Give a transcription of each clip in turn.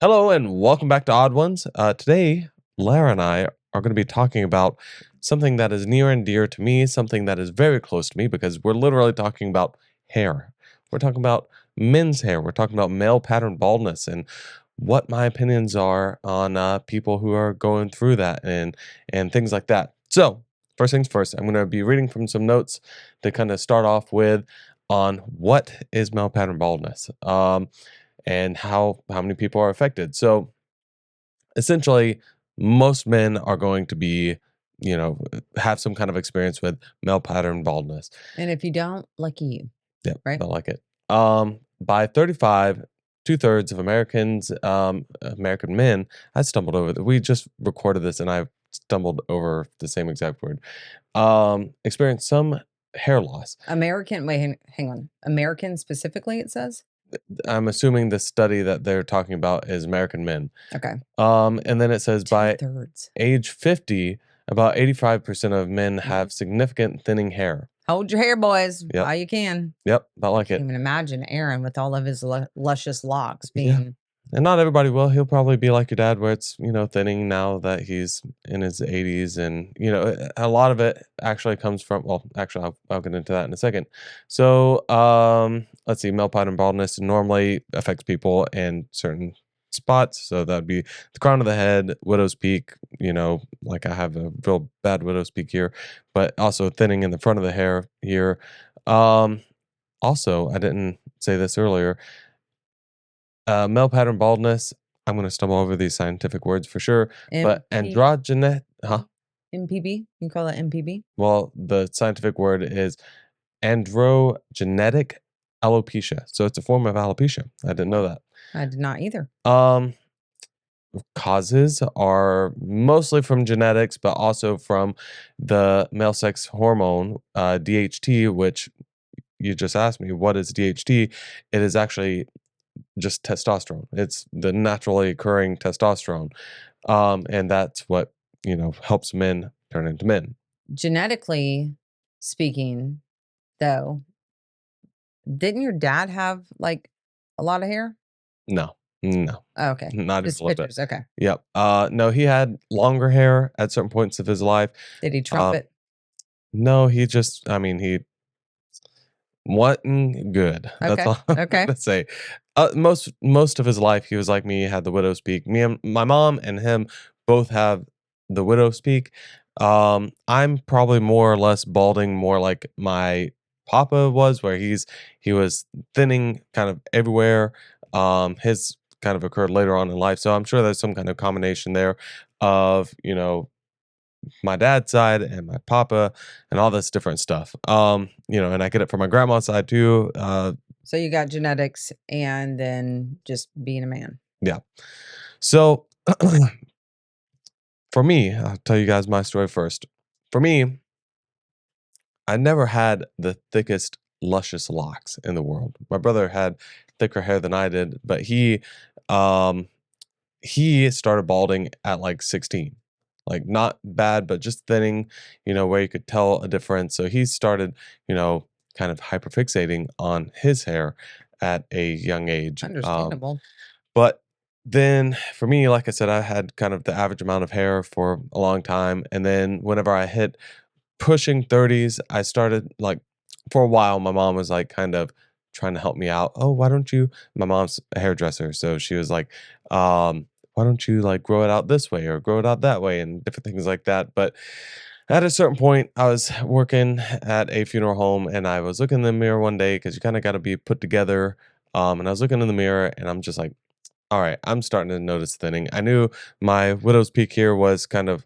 Hello and welcome back to Odd Ones. Today, Larra and I are going to be talking about something that is near and dear to me, something that is very close to me because we're literally talking about hair. We're talking about men's hair. We're talking about male pattern baldness and what my opinions are on people who are going through that and things like that. So, first things first, I'm going to be reading from some notes to kind of start off with on what is male pattern baldness. And how many people are affected. So essentially, most men are going to be, have some kind of experience with male pattern baldness. And if you don't, lucky you. Yeah, Right? don't like it. By 35, two-thirds of Americans, American men, I stumbled over. We just recorded this, and I stumbled over the same exact word. Experience some hair loss. American, wait, hang on. American specifically, it says? I'm assuming the study that they're talking about is American men. Okay. And then it says by Two-thirds. age 50, about 85% of men have significant thinning hair. Hold your hair, boys, Yep. while you can. Yep, about like Can't it. even imagine Aaron with all of his luscious locks Yeah. being... And not everybody will. He'll probably be like your dad, where it's, thinning now that he's in his 80s. And, a lot of it actually comes from, well, actually, I'll get into that in a second. So, let's see, male pattern baldness normally affects people in certain spots. So that'd be the crown of the head, widow's peak, like I have a real bad widow's peak here, but also thinning in the front of the hair here. Also, I didn't say this earlier. Male pattern baldness. I'm going to stumble over these scientific words for sure, but androgyne, huh? MPB? You call that MPB? Well, the scientific word is androgenetic alopecia. So it's a form of alopecia. I didn't know that. I did not either. Causes are mostly from genetics, but also from the male sex hormone, DHT, which you just asked me, what is DHT? It is actually just testosterone. It's the naturally occurring testosterone. And that's what, helps men turn into men. Genetically speaking, though, didn't your dad have like a lot of hair? No. Oh, okay. Not Just even a little bit. pictures. Okay. Yep. No, he had longer hair at certain points of his life. Did he trumpet? No, he just, he wasn't good. That's Okay. all I'm Okay. gonna say. Most of his life, he was like me. He had the widow's peak. Me and my mom and him both have the widow's peak. I'm probably more or less balding, more like my papa was, where he was thinning kind of everywhere. His kind of occurred later on in life, so I'm sure there's some kind of combination there of my dad's side and my papa and all this different stuff. And I get it from my grandma's side too. So you got genetics and then just being a man. Yeah. So for me, I'll tell you guys my story first. For me, I never had the thickest, luscious locks in the world. My brother had thicker hair than I did, but um he started balding at like 16. Like not bad, but just thinning, where you could tell a difference. So he started, kind of hyperfixating on his hair at a young age. Understandable. But then for me, like I said, I had kind of the average amount of hair for a long time. And then whenever I hit pushing 30s, I started like for a while, my mom was like kind of trying to help me out. Oh, why don't you? My mom's a hairdresser. So she was like, why don't you like grow it out this way or grow it out that way and different things like that. But at a certain point, I was working at a funeral home and I was looking in the mirror one day because you kind of got to be put together. And I was looking in the mirror and I'm just like, all right, I'm starting to notice thinning. I knew my widow's peak here was kind of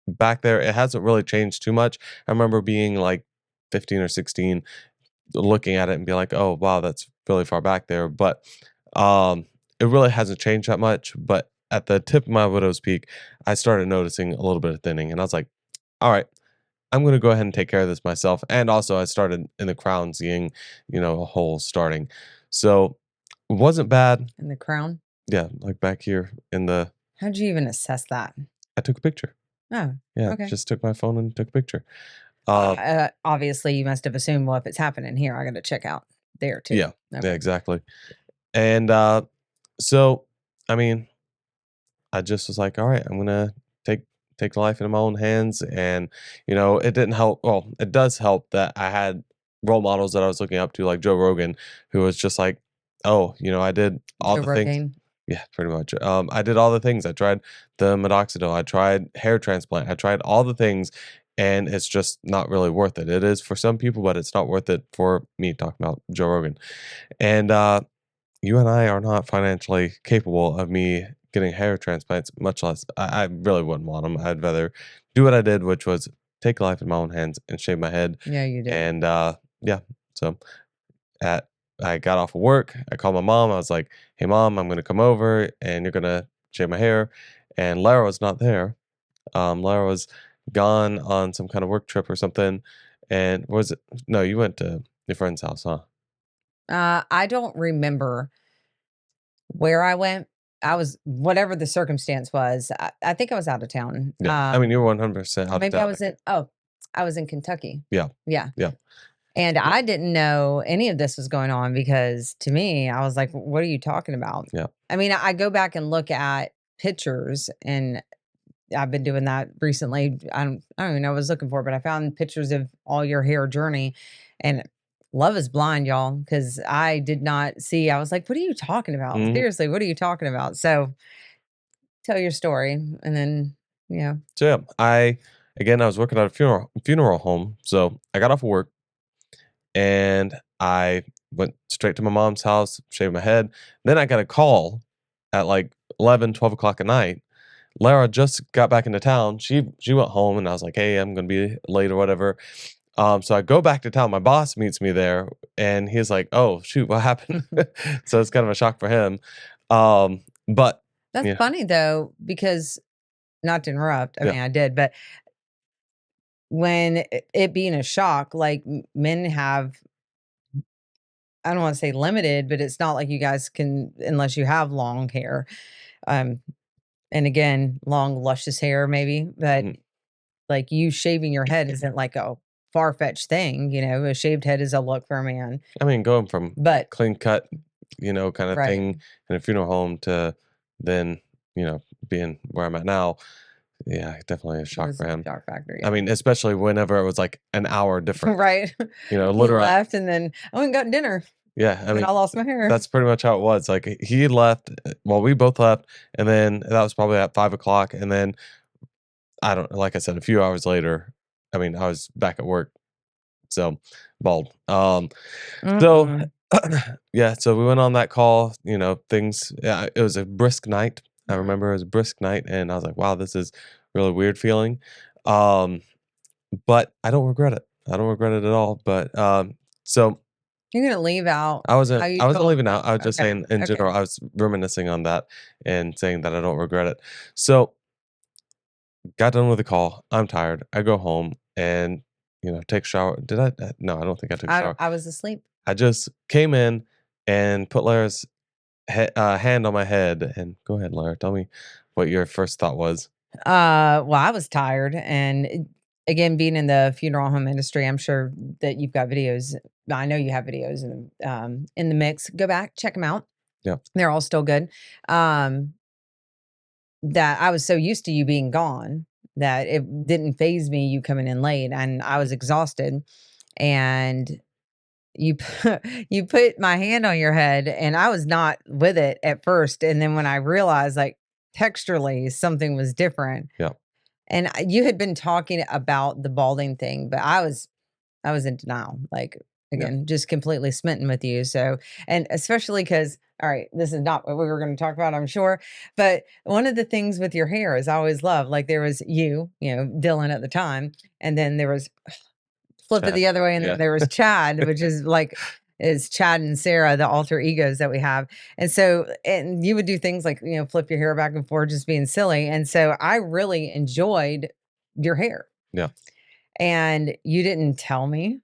back there. It hasn't really changed too much. I remember being like 15 or 16, looking at it and be like, oh, wow, that's really far back there. But it really hasn't changed that much. But at the tip of my widow's peak, I started noticing a little bit of thinning. And I was like, all right, I'm going to go ahead and take care of this myself. And also, I started in the crown seeing, a hole starting. So it wasn't bad. In the crown? Yeah, like back here in the. How'd you even assess that? I took a picture. Oh, Yeah, okay. just took my phone and took a picture. Obviously, you must have assumed, well, if it's happening here, I got to check out there too. Yeah, Okay. yeah, exactly. And so, I mean, I just was like, "All right, I'm gonna take take life into my own hands," and, it didn't help well, it does help that I had role models that I was looking up to, like Joe Rogan, who was just like, "Oh, I did all Joe the things." Rogan. Yeah, pretty much. I did all the things. I tried the minoxidil, I tried hair transplant, I tried all the things, and it's just not really worth it. It is for some people, but it's not worth it for me, talking about Joe Rogan. And, you and I are not financially capable of me getting hair transplants, much less I really wouldn't want them. I'd rather do what I did, which was take life in my own hands and shave my head. Yeah, you did. And yeah, so at I got off of work, I called my mom. I was like, "Hey, mom, I'm gonna come over, and you're gonna shave my hair." And Lara was not there. Lara was gone on some kind of work trip or something. And was it? No, you went to your friend's house, huh? I don't remember where I went. I was whatever the circumstance was. I think I was out of town. Yeah, I mean, you're 100% out of Maybe I town. was in. Oh, I was in Kentucky. Yeah, Yeah. yeah. And I didn't know any of this was going on because to me, I was like, what are you talking about? Yeah. I mean, I go back and look at pictures and I've been doing that recently. I don't even know what I was looking for, but I found pictures of all your hair journey and love is blind, y'all, because I did not see. I was like, what are you talking about? Mhm. Seriously, what are you talking about? So tell your story. And then, yeah. So, yeah, I was working at a funeral home, so I got off of work and I went straight to my mom's house, shaved my head. Then I got a call at, like, 11, 12 o'clock at night. Lara just got back into town. She went home, and I was like, "Hey, I'm gonna be late or whatever." So I go back to town. My boss meets me there, and he's like, "Oh, shoot, what happened?" So it's kind of a shock for him. But That's yeah, funny though, because not to interrupt, I yeah. mean, I did, but when it being a shock, like men have, I don't want to say limited, but it's not like you guys can, unless you have long hair. Um, and again, long, luscious hair, maybe, but Mhm. like you shaving your head isn't like a far fetched thing. A shaved head is a look for a man. I mean, going from But clean cut, kind of right, thing in a funeral home to then, being where I'm at now, yeah, definitely a it shock was for a him. shock factor. I Yeah. mean, especially whenever it was like an hour difference, Right. He literally. left and then I went and got dinner Yeah, I and mean, I lost my hair. that's pretty much how it was. Like he left, well, we both left, and then that was probably at 5 o'clock, and then I don't, like I said, a few hours later, I mean, I was back at work, so bald. So Mm-mm. yeah, so we went on that call, things yeah, it was a brisk night. I Mhm. remember it was a brisk night and I was like, wow, this is really weird feeling. Um, but I don't regret it. I don't regret it at all. But so You're gonna leave out I wasn't how you I wasn't told. leaving out. I was just Okay. saying in Okay. general, I was reminiscing on that and saying that I don't regret it. So got done with the call. I'm tired. I go home and take a shower. Did I? No, I don't think I took a shower. I was asleep. I just came in and put Lara's hand on my head, and go ahead, Lara, tell me what your first thought was. Well, I was tired, and again, being in the funeral home industry, I'm sure that you've got videos. I know you have videos in the mix. Go back, check them out. Yeah, They're all still good. Um, that I was so used to you being gone that it didn't phase me you coming in late, and I was exhausted. And you put my hand on your head, and I was not with it at first, and then when I realized, like, texturally something was different, yeah, and you had been talking about the balding thing, but I was in denial, like, yeah, again, just completely smitten with you, so and especially because, all right, this is not what we were gonna talk about, I'm sure, but one of the things with your hair is I always love, like, there was Dylan at the time, and then there was flip it Chad. the other way, and then Yeah, there was Chad, which is Chad and Sarah, the alter egos that we have. And so, and you would do things like, flip your hair back and forth, just being silly. And so I really enjoyed your hair. yeah, And you didn't tell me.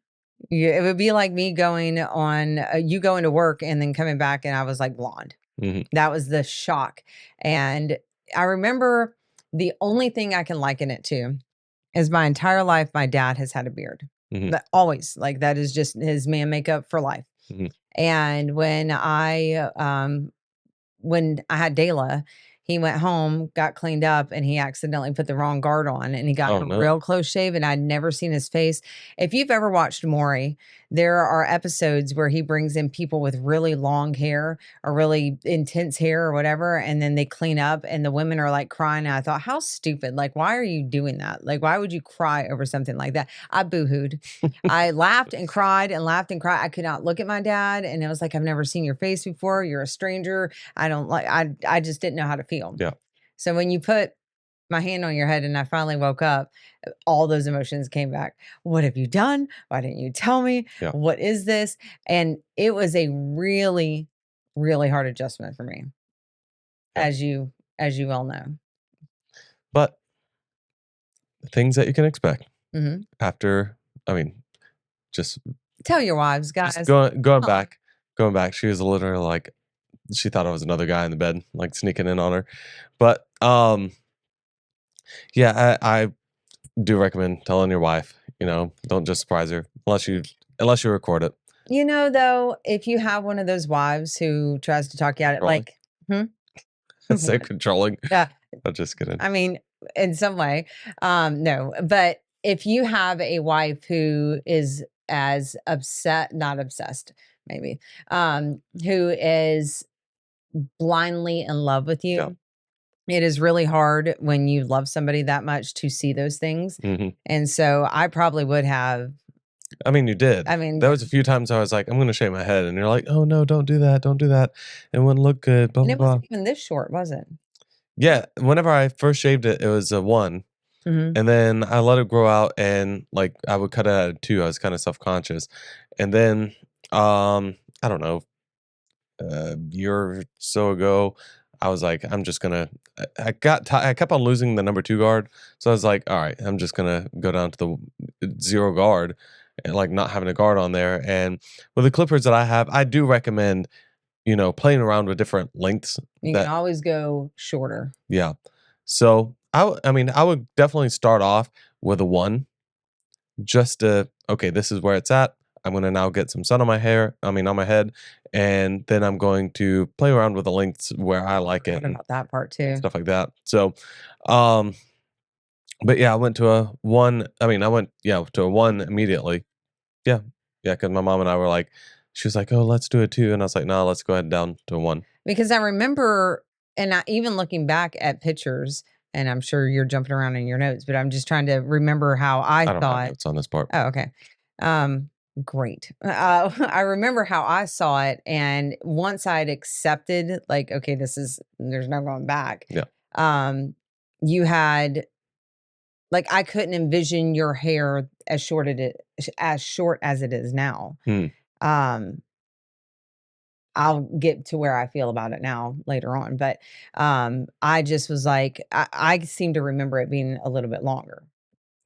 It would be like me going on, you going to work and then coming back, and I was like blonde. mhm, That was the shock. And I remember the only thing I can liken it to is my entire life, my dad has had a beard. mhm, But always, like, that is just his man makeup for life. mhm, And when I when I had Dayla, he went home, got cleaned up, and he accidentally put the wrong guard on, and he got Oh, a no. real close shave, and I'd never seen his face. If you've ever watched Maury, there are episodes where he brings in people with really long hair or really intense hair or whatever, and then they clean up, and the women are like crying. And I thought, how stupid! Like, why are you doing that? Like, why would you cry over something like that? I boohooed. I laughed and cried and laughed and cried. I could not look at my dad, and it was like, I've never seen your face before. You're a stranger. I don't like. I just didn't know how to feel. Yeah. So when you put my hand on your head and I finally woke up, all those emotions came back. What have you done? Why didn't you tell me? Yeah. What is this? And it was a really, really hard adjustment for me, Yeah. as you well know. But things that you can expect Mhm. after, I mean, just Tell your wives, just guys. going Tell 'em. back, she was literally like she thought I was another guy in the bed, like sneaking in on her. But yeah, I do recommend telling your wife, don't just surprise her unless you record it. You know, though, if you have one of those wives who tries to talk you out of Controlling. like, hmm? Say controlling. Yeah. I'm just kidding. I mean, in some way, no, but if you have a wife who is as upset, not obsessed, maybe, who is blindly in love with Yeah. you, it is really hard when you love somebody that much to see those things. Mhm. And so I probably would have, I mean, you did. I mean, There was a few times I was like, "I'm gonna shave my head," and you're like, "Oh, no, don't do that, don't do that. It wouldn't look good, blah, and blah, it blah." wasn't even this short, was it? Yeah, whenever I first shaved it, it was a 1, Mhm. and then I let it grow out and, like, I would cut it at a 2, I was kinda self-conscious, and then, I don't know, a year or so ago, I was like, "I'm just gonna." I kept on losing the number 2 guard, so I was like, "Alright, I'm just gonna go down to the 0 guard," and, like, not having a guard on there, and with the clippers that I have, I do recommend, playing around with different lengths You can that. always go shorter. Yeah. So, I mean, I would definitely start off with a 1 just to, "Okay, this is where it's at. I'm gonna now get some sun on my hair on my head, and then I'm going to play around with the lengths where I like it," What and about that part too? stuff like that. So, um, but yeah, I went to a 1. I mean, I went, yeah, to a 1 immediately. Yeah. Yeah, because my mom and I were like, she was like, "Oh, let's do it too," and I was like, "No, let's go ahead down to a 1." Because I remember, and I, even looking back at pictures, and I'm sure you're jumping around in your notes, but I'm just trying to remember how I I don't have saw it. notes on this part. Oh, okay. Great. I remember how I saw it, and once I'd accepted, like, okay, there's no going back. Yeah. Um, you had, like, I couldn't envision your hair as short as it is now. Hmm. Um, I'll get to where I feel about it now later on, but, I just was like, I seem to remember it being a little bit longer,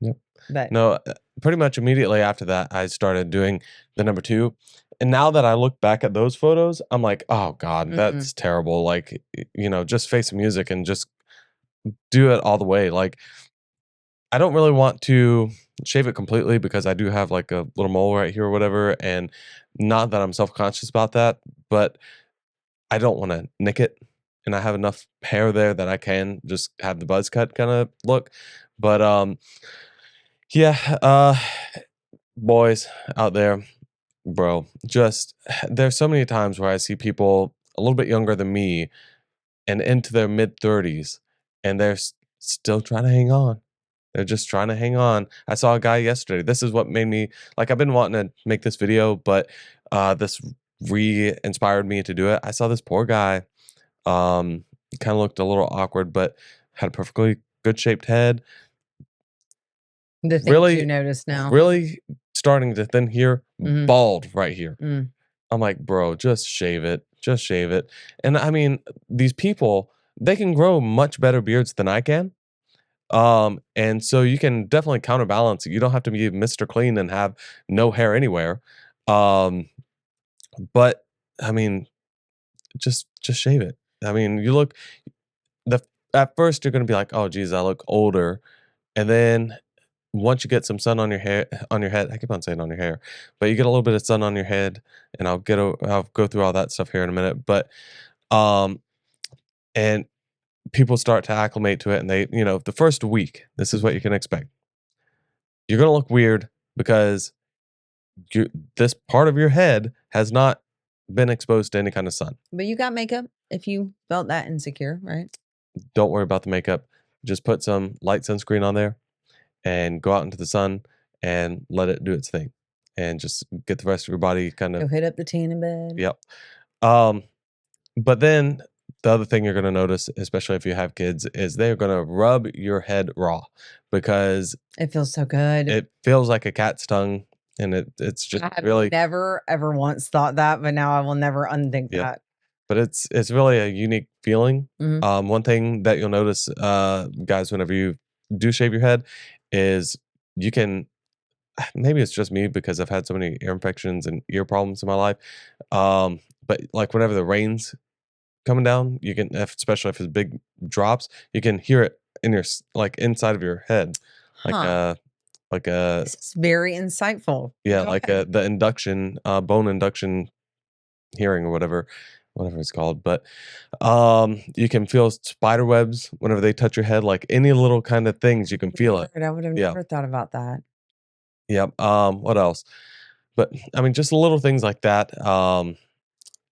Yep. but No, pretty much immediately after that, I started doing the number 2, and now that I look back at those photos, I'm like, "Oh god, mm-mm. that's terrible." Like, just face the music and just do it all the way. Like, I don't really want to shave it completely because I do have, like, a little mole right here or whatever, and not that I'm self-conscious about that, but I don't wanna nick it, and I have enough hair there that I can just have the buzz cut kinda look. But yeah, boys out there, bro, just there's so many times where I see people a little bit younger than me and into their mid-30s, and they're still trying to hang on. They're just trying to hang on. I saw a guy yesterday. This is what made me like, I've been wanting to make this video, but this re-inspired me to do it. I saw this poor guy, kind of looked a little awkward, but had a perfectly good shaped head. The things you Really, notice now. really starting to thin here, Mhm. bald right here. Mm. I'm like, bro, just shave it. Just shave it. And I mean, these people, they can grow much better beards than I can. And so you can definitely counterbalance it. You don't have to be Mr. Clean and have no hair anywhere. Um, but I mean, just shave it. I mean, you look the at first you're gonna be like, oh geez, I look older. And then once you get some sun on your hair on your head, I keep on saying on your hair, but you get a little bit of sun on your head, and I'll go through all that stuff here in a minute. But um and people start to acclimate to it, and they, the first week, this is what you can expect. You're gonna look weird because this part of your head has not been exposed to any kind of sun. But you got makeup if you felt that insecure, right? Don't worry about the makeup. Just put some light sunscreen on there and go out into the sun and let it do its thing. And just get the rest of your body kind Go of, hit up the tan in bed. yep. Um, but then the other thing you're gonna notice, especially if you have kids, is they're gonna rub your head raw because It feels so good. it feels like a cat's tongue, and it's just I have really, never ever once thought that, but now I will never unthink yeah. that. But it's really a unique feeling. Mhm. One thing that you'll notice, guys, whenever you do shave your head, is you can, maybe it's just me because I've had so many ear infections and ear problems in my life. But like whenever the rain's coming down, you can, especially if it's big drops, you can hear it in your like inside of your head, like Huh. like a This is very insightful. yeah, Go like ahead. the induction bone induction hearing or whatever it's called. But you can feel spider webs whenever they touch your head, like any little kind of things, you can feel it. Weird. I would have Yeah. never thought about that. Yep. What else? But I mean, just little things like that.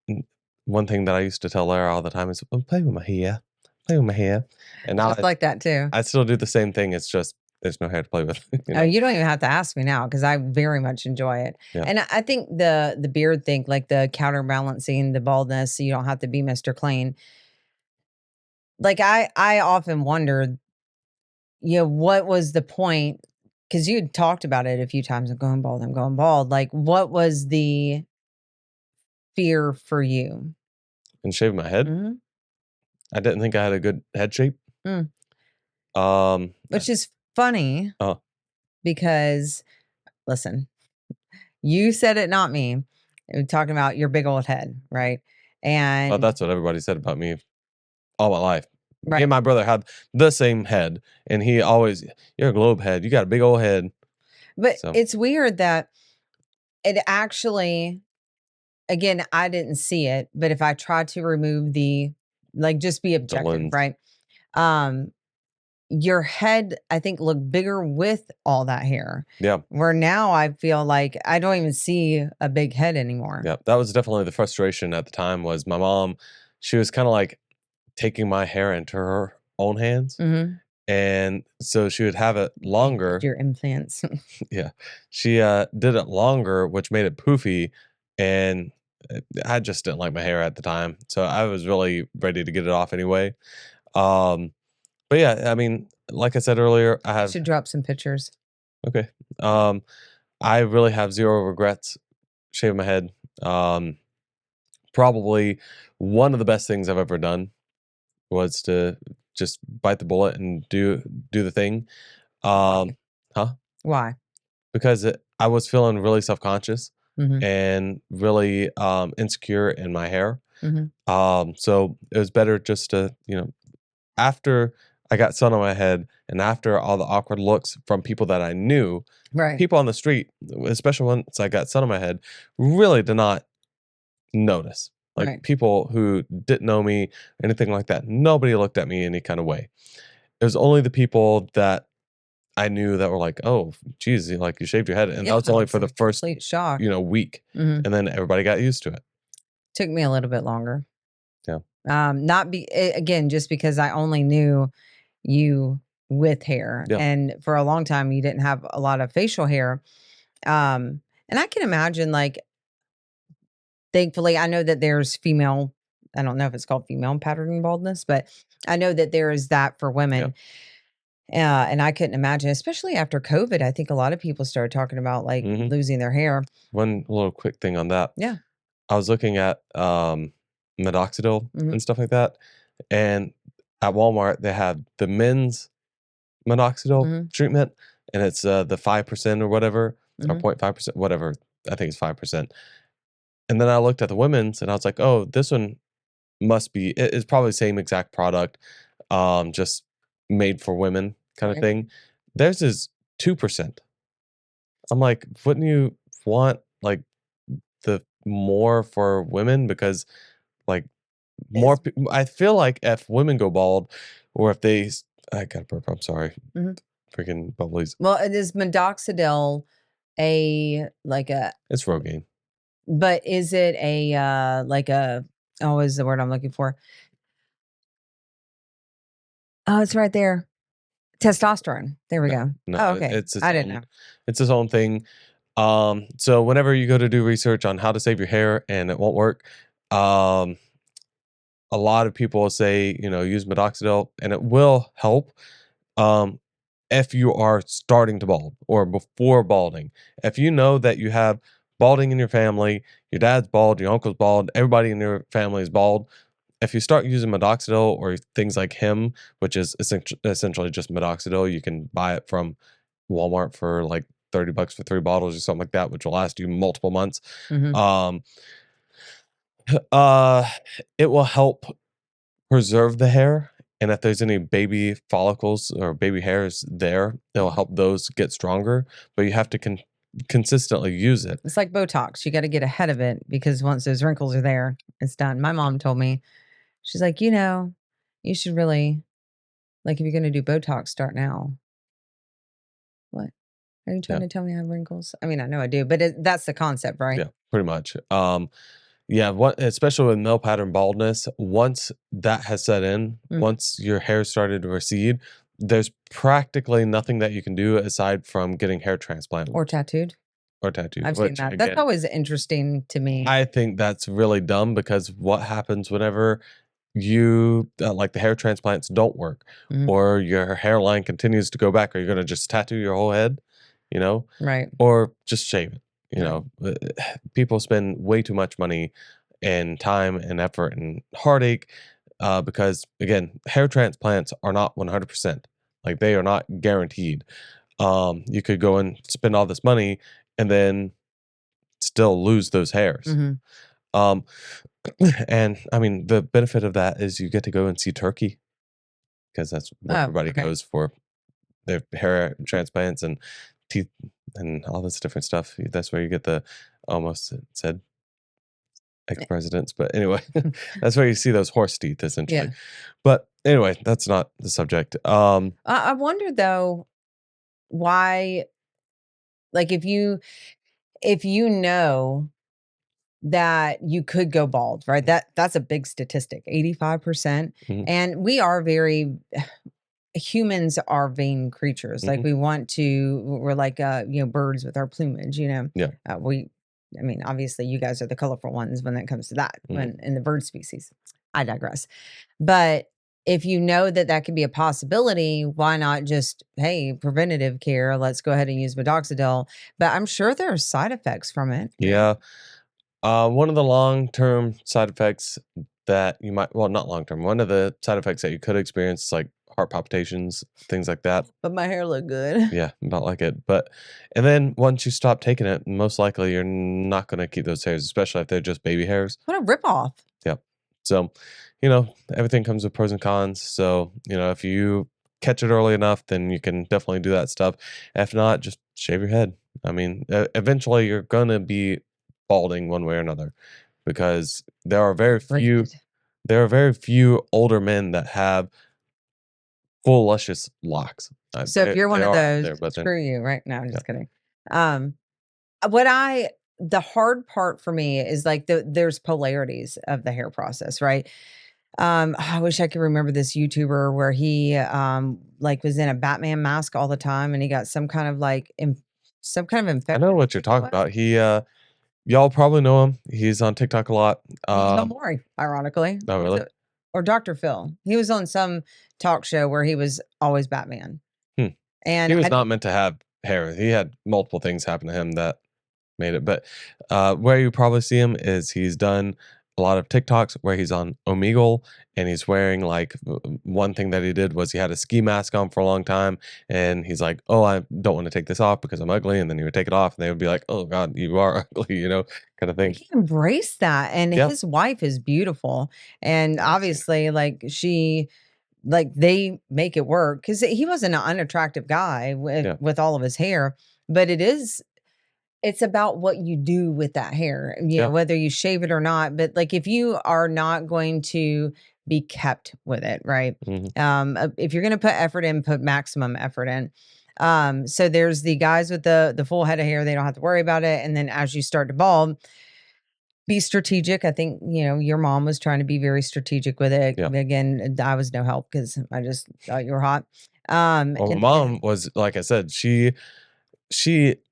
N- One thing that I used to tell Lara all the time is, "Oh, play with my hair, play with my hair," and now Just like that too. I still do the same thing. It's just there's no hair to play with. Oh, you don't even have to ask me now because I very much enjoy it. Yeah. And I think the beard thing, like the counterbalancing the baldness, so you don't have to be Mr. Clean. Like I often wondered, what was the point? Because you had talked about it a few times. I'm going bald. I'm going bald. Like, what was the fear for you? And shave my head. Mhm. I didn't think I had a good head shape. Mm. Um. Which is funny Oh, because, listen, you said it, not me. Talking about your big old head, right? well, And that's what everybody said about me all my life. Me right. and my brother had the same head, and he always, "You're a globe head. You got a big old head." But So it's weird that it actually, again, I didn't see it, but if I tried to remove like just be the objective, lens, right? Um, your head, I think, looked bigger with all that hair. yeah, Where now I feel like I don't even see a big head anymore. yeah. That was definitely the frustration at the time. Was my mom? She was kind of like taking my hair into her own hands, Mhm. and so she would have it And longer. your implants. Yeah, she did it longer, which made it poofy, and I just didn't like my hair at the time, so I was really ready to get it off anyway. Um, but yeah, I mean, like I said earlier, I have Should drop some pictures. okay. Um, I really have zero regrets shaving my head. Um, Probably one of the best things I've ever done was to just bite the bullet and do the thing. Why? Um, huh? Why? Because I was feeling really self conscious Mhm. and really insecure in my hair. Mhm. So it was better just to after I got sun on my head and after all the awkward looks from people that I knew, Right. people on the street, especially once I got sun on my head, really did not notice. Like Right. people who didn't know me, anything like that, nobody looked at me any kind of way. It was only the people that I knew that were like, "Oh, geez, like you shaved your head," and that Yeah, was only it's for a the first, complete shock. week, Mhm. and then everybody got used to it. Took me a little bit longer. Yeah, Not be again, just because I only knew you with hair, yeah, and for a long time, you didn't have a lot of facial hair. And I can imagine, like, thankfully, I know that there's female, I don't know if it's called female pattern baldness, but I know that there is that for yeah. women. And I couldn't imagine, especially after COVID, I think a lot of people started talking about like hmm losing their hair. One little quick thing on that. Yeah. I was looking at minoxidil Hmm. and stuff like that, and at Walmart they have the men's minoxidil Hmm. treatment, and it's the 5% or whatever, or Hmm. 0.5%, whatever. I think it's 5%. And then I looked at the women's, and I was like, "Oh, this one must be. It's probably the same exact product, just made for women, kind of Right. thing." Theirs is 2%. I'm like, wouldn't you want like the more for women because like more I feel like if women go bald or if they I got to burp, I'm sorry. Mhm. Freaking bubblies. Well, it is minoxidil a like a It's Rogaine. but is it a like a oh, is the word I'm looking for? Oh, it's right there. Testosterone. There we No, go. no, Oh, okay. I didn't know. it's its own thing. So whenever you go to do research on how to save your hair and it won't work, um, a lot of people will say, use minoxidil and it will help. Um, if you are starting to bald or before balding, if you know that you have balding in your family, your dad's bald, your uncle's bald, everybody in your family is bald. If you start using minoxidil or things like him, which is essentially just minoxidil, you can buy it from Walmart for like $30 for 3 bottles or something like that, which will last you multiple months. Mhm. Um, uh, it will help preserve the hair. And if there's any baby follicles or baby hairs there, it'll Mhm. help those get stronger. But you have to consistently use it. It's like Botox. You got to get ahead of it because once those wrinkles are there, it's done. My mom told me, she's like, you should really, like, if you're going to do Botox, start now. What? Are you trying Yeah, to tell me I have wrinkles? I mean, I know I do, but that's the concept, right? yeah, pretty much. Yeah, what especially with male pattern baldness, once that has set in, Mhm. once your hair started to recede, there's practically nothing that you can do aside from getting hair transplant Or tattooed. or tattooed, I've seen which that. That's again, always interesting to me. I think that's really dumb because what happens whenever you like the hair transplants don't work Mhm. or your hairline continues to go back? Are you going to just tattoo your whole head, you know, Right. or just shave it? Right. People spend way too much money and time and effort and heartache because again, hair transplants are not 100%. Like they are not guaranteed. You could go and spend all this money and then still lose those hairs. Mhm. Um, and I mean, the benefit of that is you get to go and see Turkey because that's where Oh, everybody okay. goes for their hair transplants and teeth and all this different stuff. That's where you get the almost said ex-presidents, but anyway, that's where you see those horse teeth essentially. Yeah. But anyway, that's not the subject. I wonder though why, like, if you know that you could go bald, right? That's a big statistic, 85%. Mhm, And we are very humans are vain creatures. Like mhm, we're like birds with our plumage, yeah, we I mean, obviously you guys are the colorful ones when it comes to that, mhm, when in the bird species. I digress. But if you know that that could be a possibility, why not just, hey, preventative care, let's go ahead and use minoxidil. But I'm sure there are side effects from it. yeah. One of the long-term side effects that you might, well, not long-term, one of the side effects that you could experience is like heart palpitations, things like that. But my hair look good. Yeah, about like it. But and then once you stop taking it, most likely you're not going to keep those hairs, especially if they're just baby hairs. What a ripoff. Yeah. So, everything comes with pros and cons. So, if you catch it early enough, then you can definitely do that stuff. If not, just shave your head. I mean, eventually you're going to be balding one way or another because Rated. there are very few older men that have full luscious locks. So if you're They one of are out those, there, but then screw you, right? No, I'm yeah. just kidding. Um, what I the hard part for me is like there's polarities of the hair process, right? I wish I could remember this YouTuber where he like was in a Batman mask all the time and he got some kind of some kind of I know infection, I what you're think it talking was. about. Y'all probably know him. He's on TikTok a lot. Bill Murray, ironically. Oh, Or was really? it or Dr. Phil? He was on some talk show where he was always Batman. Hmm. And He was I not meant to have hair. He had multiple things happen to him that made it. But where you probably see him is he's done a lot of TikToks where he's on Omegle and he's wearing like one thing that he did was he had a ski mask on for a long time and he's like, "Oh, I don't want to take this off because I'm ugly." And then he would take it off and they would be like, "Oh God, you are ugly," kind of thing. he embraced that, and Yeah, his wife is beautiful, and I've seen it. obviously, they make it work because he wasn't an unattractive guy with Yeah, with all of his hair, but it is. it's about what you do with that hair, Yeah. whether you shave it or not. But like if you are not going to be kept with it, right? Mhm. If you're going to put effort in, put maximum effort in. So there's the guys with the full head of hair, they don't have to worry about it. And then as you start to bald, be strategic. I think, your mom was trying to be very strategic with it. Yeah. Again, I was no help because I just thought you were hot. Well, my And mom was, like I said, she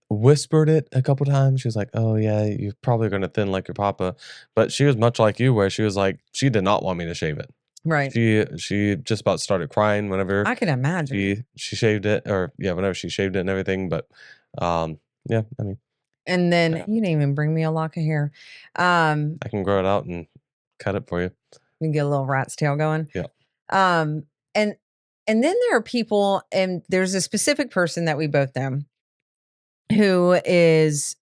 whispered it a couple times. She was like, "Oh yeah, you're probably gonna thin like your papa," but she was much like you, where she was like, she did not want me to shave it. right. She just about started crying whenever I can imagine. she shaved it, or yeah, whenever she shaved it and everything. But yeah, I mean, And then it you didn't happens. even bring me a lock of hair. Um, I can grow it out and cut it for you. and get a little rat's tail going. Yeah. Um, and and then there are people, and there's a specific person that we both know who is,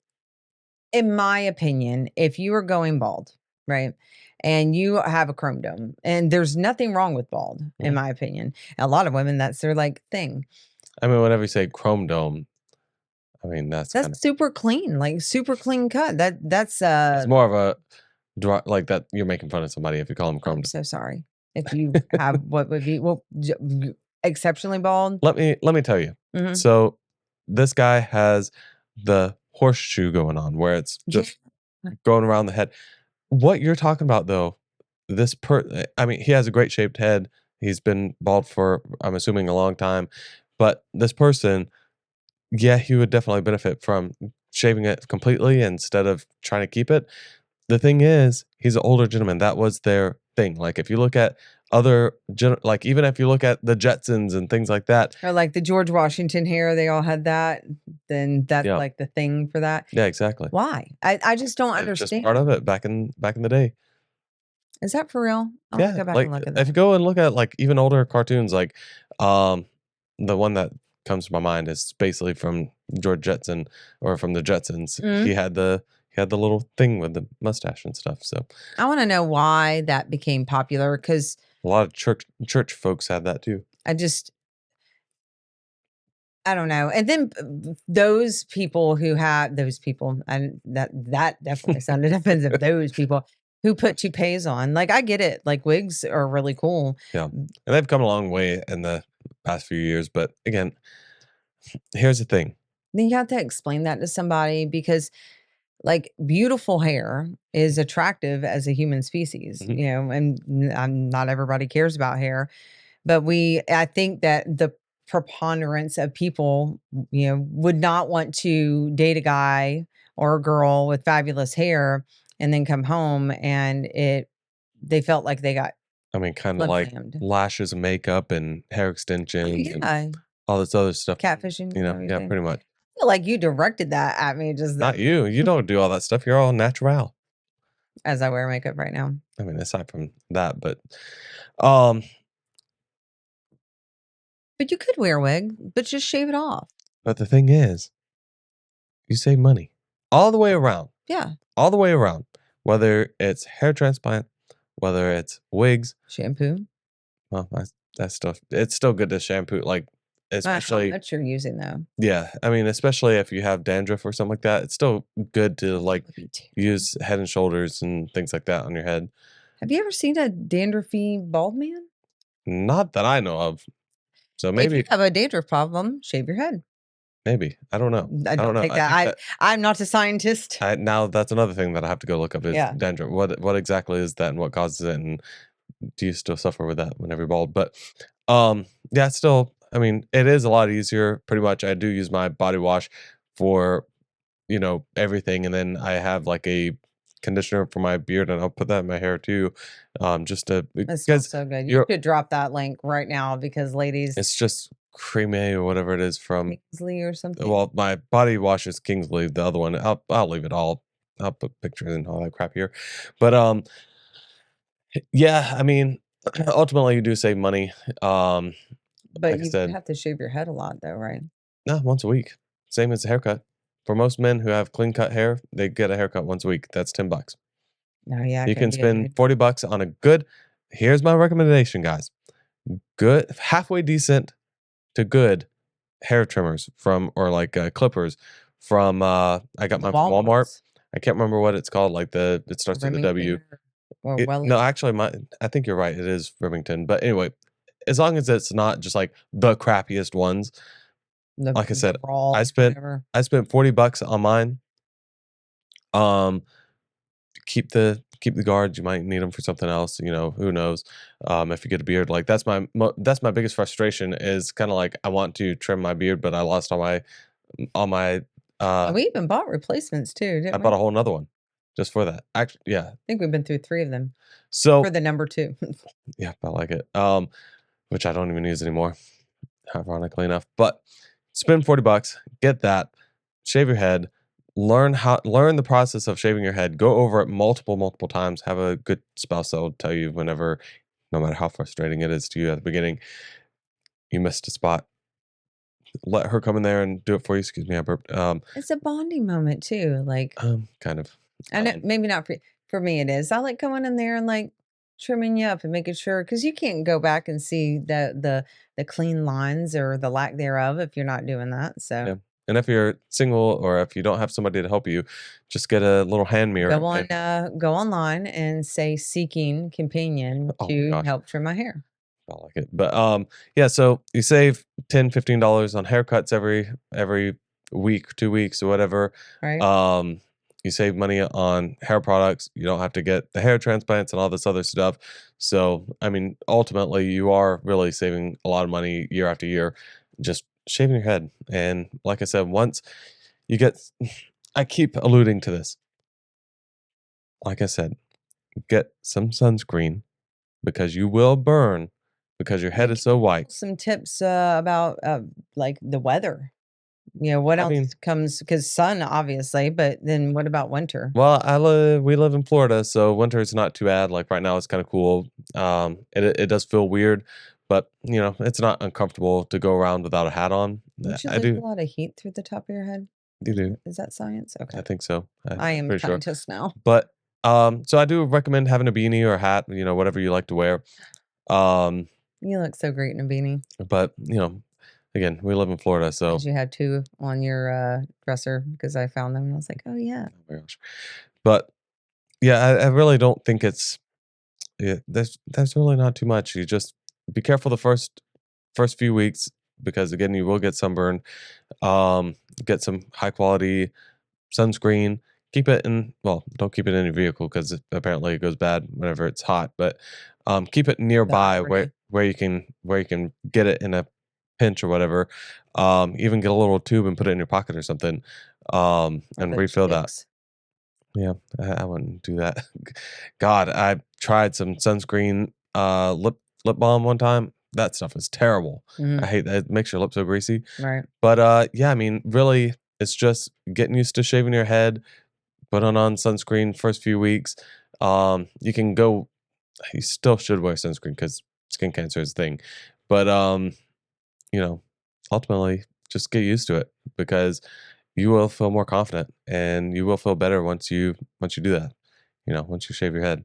in my opinion, if you are going bald, right? And you have a chrome dome, and there's nothing wrong with bald, in Mhm. my opinion. A lot of women, that's their like thing. I mean, whenever you say chrome dome, I mean that's kind of That's super clean, like super clean cut. That's it's more of a like that. You're making fun of somebody if you call them chrome I'm dome. so sorry. If you have what would be, well, exceptionally bald. Let me tell you. Mhm. So this guy has the horseshoe going on, where it's Yeah. just going around the head. What you're talking about, though, I mean, he has a great shaped head. He's been bald for, I'm assuming, a long time. But this person, yeah, he would definitely benefit from shaving it completely instead of trying to keep it. The thing is, he's an older gentleman. That was their thing. Like, if you look at like, even if you look at the Jetsons and things like that, Or like the George Washington hair, they all had that. Then that's yeah, like the thing for that. yeah, exactly. Why? I just don't It's just part understand. of it back in the day. Is that for real? I wanna Yeah, go back and like, look at if you that. go and look at, like, even older cartoons, like, um, the one that comes to my mind is basically from George Jetson, or from the Jetsons. Mhm. He had the little thing with the mustache and stuff, so I wanna know why that became popular because a lot of church folks had that too. I just I don't know. And then those people who have those people, and that definitely sounded offensive. Those people who put toupees on, like I get it. Like wigs are really cool. Yeah, and they've come a long way in the past few years, but again, here's the thing. Then you have to explain that to somebody because, like, beautiful hair is attractive as a human species, Mhm, and not everybody cares about hair. But I think that the preponderance of people, would not want to date a guy or a girl with fabulous hair and then come home and they felt like they got I mean, kinda flim like flammed. lashes and makeup and hair Oh, extensions and yeah. all this other stuff, Catfishing, is that what you're yeah, saying? pretty much. I feel like you directed that at me just Not you, you don't do all that stuff, you're all natural. as I wear makeup right now. I mean, aside from that, um, But you could wear a wig, but just shave it off. but the thing is, you save money all the way around, Yeah. all the way around, whether it's hair transplant, whether it's wigs. Shampoo. Well, that's stuff. It's still good to shampoo, like, How especially, much you're using though. yeah. I mean, especially if you have dandruff or something like that, it's still good to That like would be terrible. use Head and Shoulders and things like that on your head. Have you ever seen a dandruffy bald man? Not that I know of. So If you maybe, have a dandruff problem, shave your head. maybe I don't know. I don't Don't know. take I that. think that I'm not a scientist. now that's another thing that I have to go look up is Yeah. dandruff. What exactly is that and what causes it, and do you still suffer with that whenever you're bald? But yeah, it's still, I mean, it is a lot easier. Pretty much, I do use my body wash for everything, and then I have like a conditioner for my beard, and I'll put that in my hair too, just to It smells because so good. You you're should drop that link right now because ladies, it's just Creme or whatever it is from. Kingsley or something. Well, my body wash is Kingsley. The other one, I'll leave it all. I'll put pictures and all that crap here, but yeah, I mean, ultimately you do save money. Um, But like I you said, have to shave your head a lot though, right? no, once a week, same as a haircut. For most men who have clean cut hair, they get a haircut once a week. That's $10. No, yeah, I You couldn't can do it, spend dude. $40 on a good. Here's my recommendation, guys. Good, halfway decent to good hair trimmers or like clippers from, I got The mine from Walmart. Walmarts I can't remember what it's called, like, it or starts with a W. Remington or It no, Wells, actually, I think you're right, it is Remington, but anyway, as long as it's not just, like, the crappiest ones, like I the said, Raw, I spent whatever. I spent $40 on mine. Um, keep the guards, you might need them for something else, who knows? If you get a beard, like, that's my biggest frustration is kinda like, I want to trim my beard, but I lost all my, And uh we even bought replacements too, I didn't we? bought I a whole 'nother one just for that. Yeah. think we've been through 3 of them for So the number 2. yeah, I like it, which I don't even use anymore, ironically enough, but spend $40, get that, shave your head, learn the process of shaving your head, go over it multiple, multiple times, have a good spouse that'll tell you whenever, no matter how frustrating it is to you at the beginning, you missed a spot, let her come in there and do it for you. Excuse me, I burped. It's a bonding moment too, like, Kind of. I know maybe not for me it is. I like going in there and, like, trimming you up and making sure because you can't go back and see the clean lines or the lack thereof if you're not doing that, so Yeah. And if you're single or if you don't have somebody to help you, just get a little hand mirror and go online and say "seeking companion" oh my to gosh, help trim my hair, I like it. But yeah, so you save $10-15 on haircuts every week, 2 weeks or whatever. right? Um you save money on hair products. You don't have to get the hair transplants and all this other stuff. So I mean, ultimately you are really saving a lot of money year after year just shaving your head. And like I said, once you get I keep alluding to this. Like I said, get some sunscreen because you will burn because your head Yeah, is give so people white. some tips, about, like, the weather. What I else mean, comes? Because sun, obviously, but then what about winter? well, we live in Florida, so winter is not too bad. Like right now, it's kind of cool. It does feel weird, but it's not uncomfortable to go around without a hat on. Don't you I lose a do, lot of heat through the top of your head? you do. Is that science? I Okay. think so. I I'm am a pretty sure. scientist now. But so I do recommend having a beanie or a hat, whatever you like to wear. Um, You look so great in a beanie but again, we live in Florida, because so you had 2 on your, dresser because I found them and I was like, "Oh, yeah." oh my gosh. But yeah, I really don't think it's yeah, there's really not too much. You just be careful the first few weeks because again, you will get sunburn. Um, get some high quality sunscreen. Keep it in well, don't keep it in your vehicle because apparently it goes bad whenever it's hot. But keep it The nearby where irony. you can get it in a pinch or whatever. Even get a little tube and put it in your pocket or something. Or And the refill that. Vicks. Yeah, I wouldn't do that. God, I tried some sunscreen, lip balm one time. That stuff is terrible. I Mhm. hate that. It makes your lips so greasy. Right. But yeah, I mean, really, it's just getting used to shaving your head, putting on sunscreen first few weeks. You can go. You still should wear sunscreen because skin cancer is a thing. But you know, ultimately, just get used to it because you will feel more confident and you will feel better once you do that. Once you shave your head.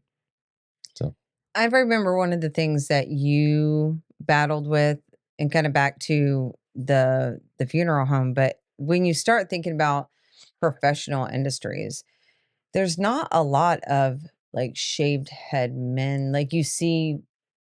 So I remember one of the things that you battled with and kinda back to the funeral home, but when you start thinking about professional industries, there's not a lot of, like, shaved head men, like, you see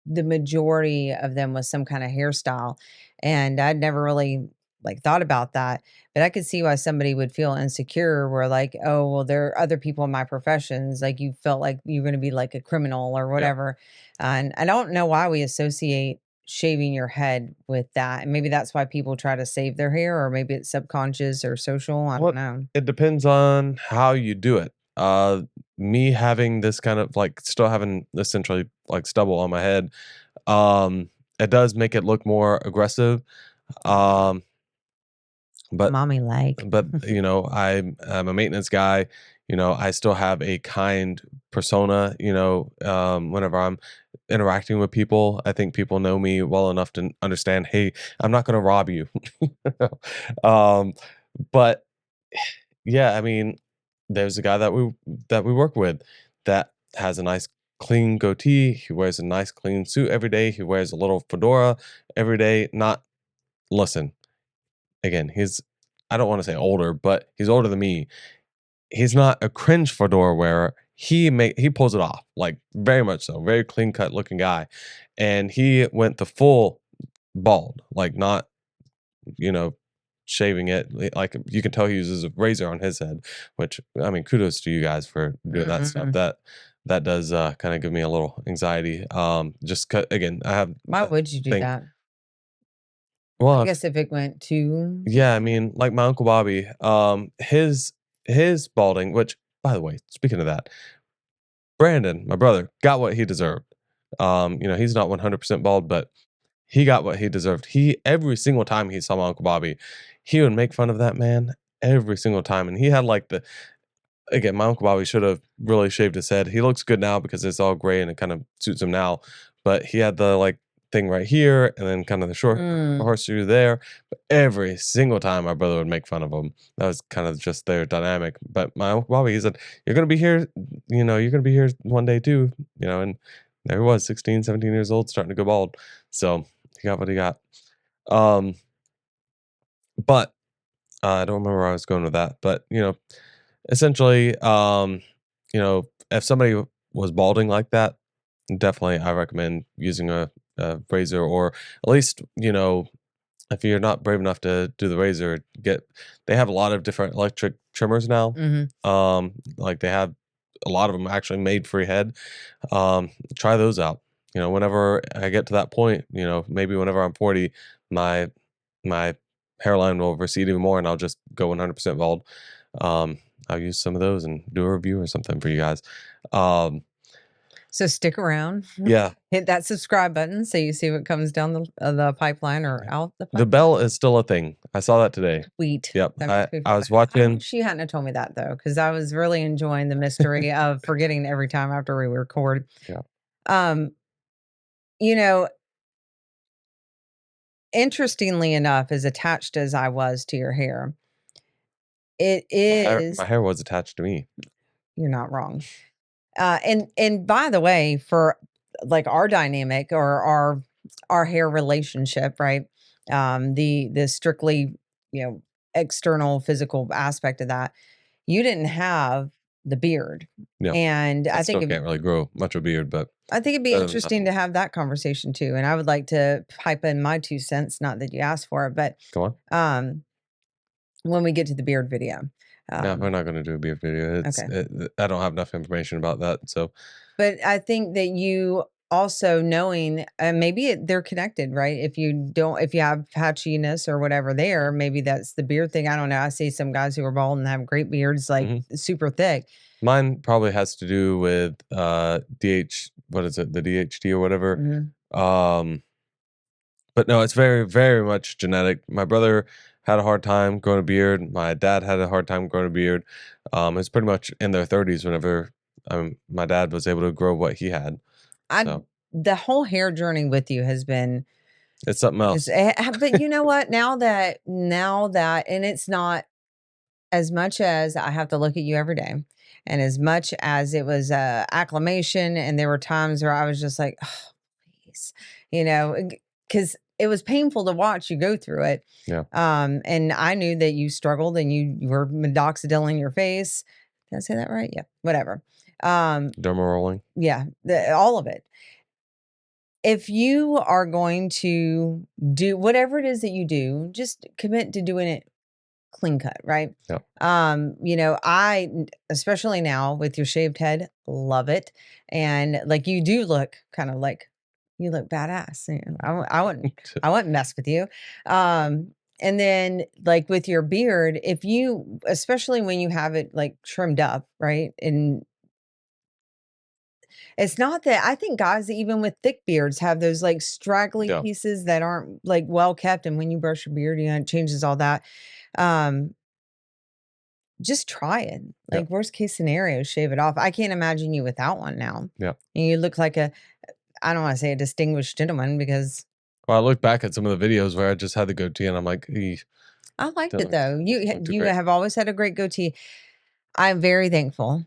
the majority of them with some kinda hairstyle, and I'd never really, like, thought about that, but I could see why somebody would feel insecure where, like, "Oh, well, there are other people in my professions," like, you felt like you're gonna be like a criminal or yeah. whatever, and I don't know why we associate shaving your head with that, and maybe that's why people try to save their hair, or maybe it's subconscious or social, I don't Well, know. it depends on how you do it. Me having this kind of like still having essentially like stubble on my head, um, it does make it look more aggressive. Aw, Um, but mommy like. I'm a maintenance guy. I still have a kind persona. Whenever I'm interacting with people, I think people know me well enough to understand. Hey, I'm not going to rob you. um, but yeah, I mean, there's a guy that we work with that has a nice clean goatee. He wears a nice clean suit every day. He wears a little fedora every day. Not listen again. I don't wanna say older, but he's older than me. He's not a cringe fedora wearer. He pulls it off, like, very much so, very clean cut looking guy, and he went the full bald, like, not, you know, shaving it, like, you can tell he uses a razor on his head, which, I mean, kudos to you guys for doing that stuff. Mm. That does, kinda give me a little anxiety, just 'ca again, I have Why would you do think that? I well, guess if it went too yeah, I mean, like my Uncle Bobby, his balding, which, by the way, speaking of that, Brandon, my brother, got what he deserved. He's not 100% bald, but he got what he deserved. He every single time he saw my Uncle Bobby, he would make fun of that man every single time, and he had like the again, my Uncle Bobby should have really shaved his head. He looks good now because it's all gray and it kind of suits him now. But he had the like thing right here and then kind of the short mm. horseshoe there. But every single time my brother would make fun of him. That was kind of just their dynamic. But my Uncle Bobby, he said, you're gonna be here, you're gonna be here one day too, and there he was, 16, 17 years old, starting to go bald. So he got what he got. Um, but I don't remember where I was going with that. But essentially, if somebody was balding like that, definitely I recommend using a razor, or at least, if you're not brave enough to do the razor, they have a lot of different electric trimmers now. Mhm. Like they have a lot of them actually made for your head. Try those out. Whenever I get to that point, maybe whenever I'm 40, my my hairline will recede even more and I'll just go 100% bald. Um, I'll use some of those and do a review or something for you guys. Um, So stick around. yeah, Hit that subscribe button so you see what comes down the pipeline or out the the pipeline. bell is still a thing. I saw that today. Sweet. Yep. That I makes me feel I was better. I watching. wish you hadn't have told me that though, because I was really enjoying the mystery of forgetting every time after we record. Yeah, Um, you know, interestingly enough, as attached as I was to your hair, it my is hair was attached to me. you're not wrong. And by the way, for like our dynamic or our hair relationship, right? The strictly, you know, external physical aspect of that, you didn't have the beard. Yeah, And I still can't really grow much of a beard, but I think it'd be better than interesting nothing. to have that conversation too. And I would like to pipe in my 2 cents, not that you asked for it, but Come on. um when we get to the beard video. No, we're Um, not going to do a beard video. okay. I don't have enough information about that. So But I think that you also knowing, maybe they're connected, right? If you have patchiness or whatever there, maybe that's the beard thing. I don't know. I see some guys who are bald and have great beards, like mhm. super thick. Mine probably has to do with DH. What is it? The DHT or whatever. Mhm. Um, but no, it's very, very much genetic. My brother had a hard time growing a beard. My dad had a hard time growing a beard. It's pretty much in their 30s whenever my dad was able to grow what he had. I So The whole hair journey with you has been it's something else. but you know what? Now that, and it's not as much as I have to look at you every day, and as much as it was acclamation, and there were times where I was just like, oh, please, because it was painful to watch you go through it. Yeah. And I knew that you struggled and you were minoxidil in your face. Did I say that right? Yeah, whatever. Um, Derma rolling. yeah, all of it. If you are going to do whatever it is that you do, just commit to doing it clean cut, right? Yeah. Especially now with your shaved head, love it. And like you do look kind of like you look badass. I wouldn't mess with you. And then like with your beard, if you, especially when you have it like trimmed up, right? And it's not that I think guys, even with thick beards, have those like straggly Yeah. pieces that aren't like well kept. And when you brush your beard, it changes all that. Um, just try it. Yeah. Like worst case scenario, shave it off. I can't imagine you without one now. Yeah. And you look like I don't want to say a distinguished gentleman because Well, I look back at some of the videos where I just had the goatee, and I'm like, I liked it don't though. look too You great. have always had a great goatee. I'm very thankful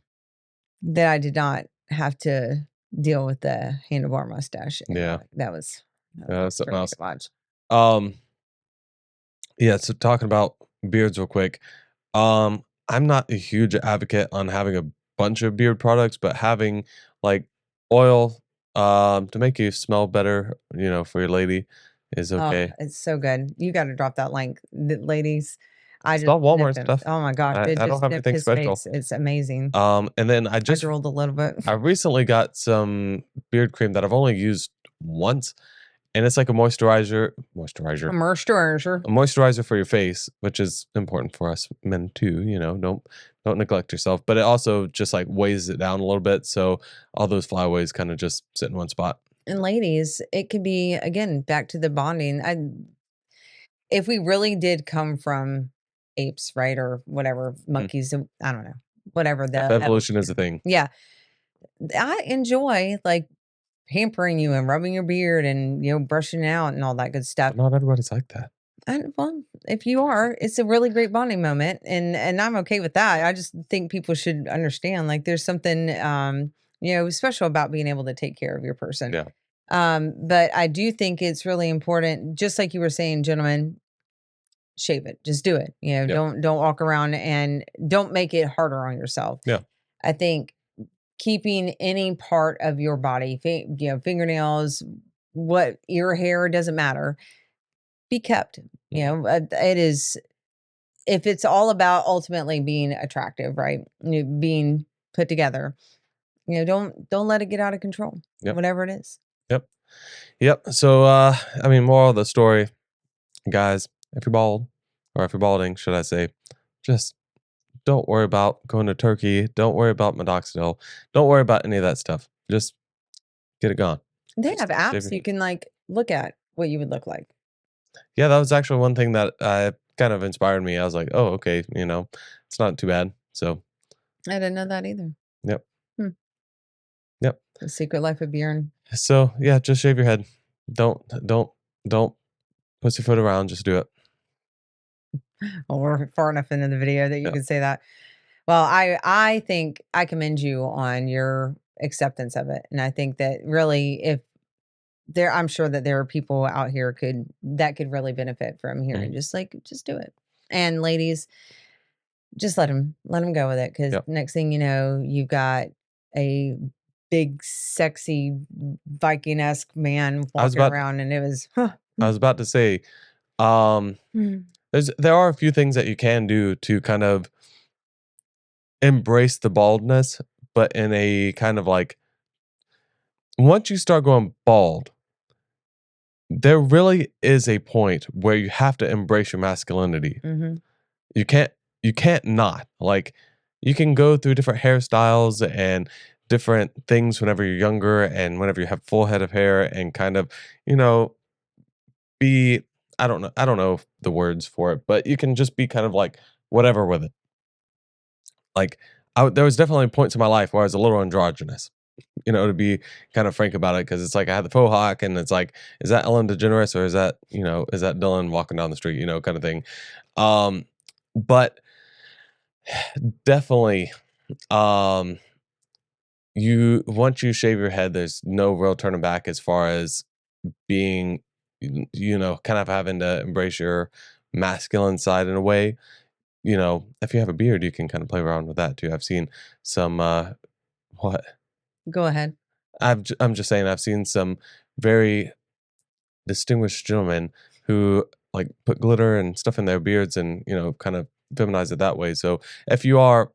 that I did not have to deal with the handlebar mustache Yeah. anymore. That was Yeah, that's hard for something me to else. watch. Um, yeah. So talking about beards real quick. I'm not a huge advocate on having a bunch of beard products, but having like oil to make you smell better, for your lady is Oh, okay. it's so good. You gotta drop that link, ladies. I It's just all Walmart sniffed him. stuff. Oh my gosh, it I don't just have sniffed anything his special. face. It's amazing. And then I drooled a little bit. I recently got some beard cream that I've only used once, and it's like A moisturizer. a moisturizer for your face, which is important for us men too. Don't neglect yourself. But it also just like weighs it down a little bit, so all those flyaways kind of just sit in one spot. And ladies, it could be again back to the bonding. If we really did come from apes, right, or whatever, Mm. monkeys, I don't know, whatever If the evolution is a evolution. thing, Yeah, I enjoy like pampering you and rubbing your beard and brushing it out and all that good stuff. but not everybody's like that. And well, if you are, it's a really great bonding moment, and I'm okay with that. I just think people should understand like there's something special about being able to take care of your person. Yeah. But I do think it's really important, just like you were saying, gentlemen, shave it. Just do it. Yeah. Don't walk around and don't make it harder on yourself. Yeah. I think keeping any part of your body, fingernails, what ear hair, doesn't matter, be kept. It is, if it's all about ultimately being attractive, right? Being put together, don't let it get out of control, Yep. whatever it is. Yep. Yep. So moral of the story, guys, if you're bald, or if you're balding, should I say, just don't worry about going to Turkey. Don't worry about minoxidil. Don't worry about any of that stuff. Just get it gone. They have Just shave apps your you head. can like look at what you would look like. Yeah, that was actually one thing that kind of inspired me. I was like, oh, okay, it's not too bad. So, I didn't know that either. yep, Hmm. yep. The Secret Life of Bjorn. So, yeah, just shave your head. Don't pussyfoot around. Just do it. Well, we're far enough into the video that you Yeah. can say that. Well, I think I commend you on your acceptance of it, and I think that really, if I'm sure that there are people out here that could really benefit from hearing, Mhm. just do it. And ladies, just let him go with it, because Yep. next thing you know, you've got a big, sexy Viking-esque man I was walking about around, and it was, I was about to say, um, mm, there are a few things that you can do to kind of embrace the baldness, but in a kind of like once you start going bald, there really is a point where you have to embrace your masculinity. mhm. You can't you can't not. Like you can go through different hairstyles and different things whenever you're younger and whenever you have full head of hair and kind of, you know, be I don't know the words for it, but you can just be kind of like whatever with it. Like there was definitely points in my life where I was a little androgynous, to be kind of frank about it, because it's like I had the faux hawk, and it's like, is that Ellen DeGeneres or is that Dylan walking down the street, kind of thing. Um, but definitely, um, you once you shave your head, there's no real turning back as far as being, kind of having to embrace your masculine side in a way. If you have a beard, you can kind of play around with that too. I've seen some, what Go ahead. I'm just saying, I've seen some very distinguished gentlemen who like put glitter and stuff in their beards and kind of feminize it that way. So if you are,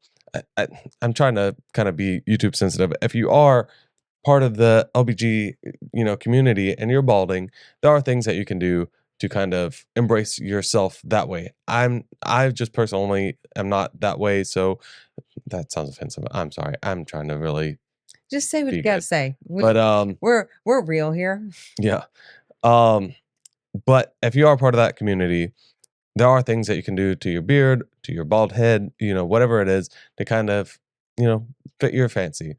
I, I'm trying to kind of be YouTube sensitive. If you are part of the LBG community and you're balding, there are things that you can do to kind of embrace yourself that way. I just personally am not that way, so that sounds offensive. I'm sorry. I'm trying to really Just say what be you gotta good. say. But We're real here. yeah. Um but if you are part of that community, there are things that you can do to your beard, to your bald head, whatever it is, to kind of, you know, fit your fancy.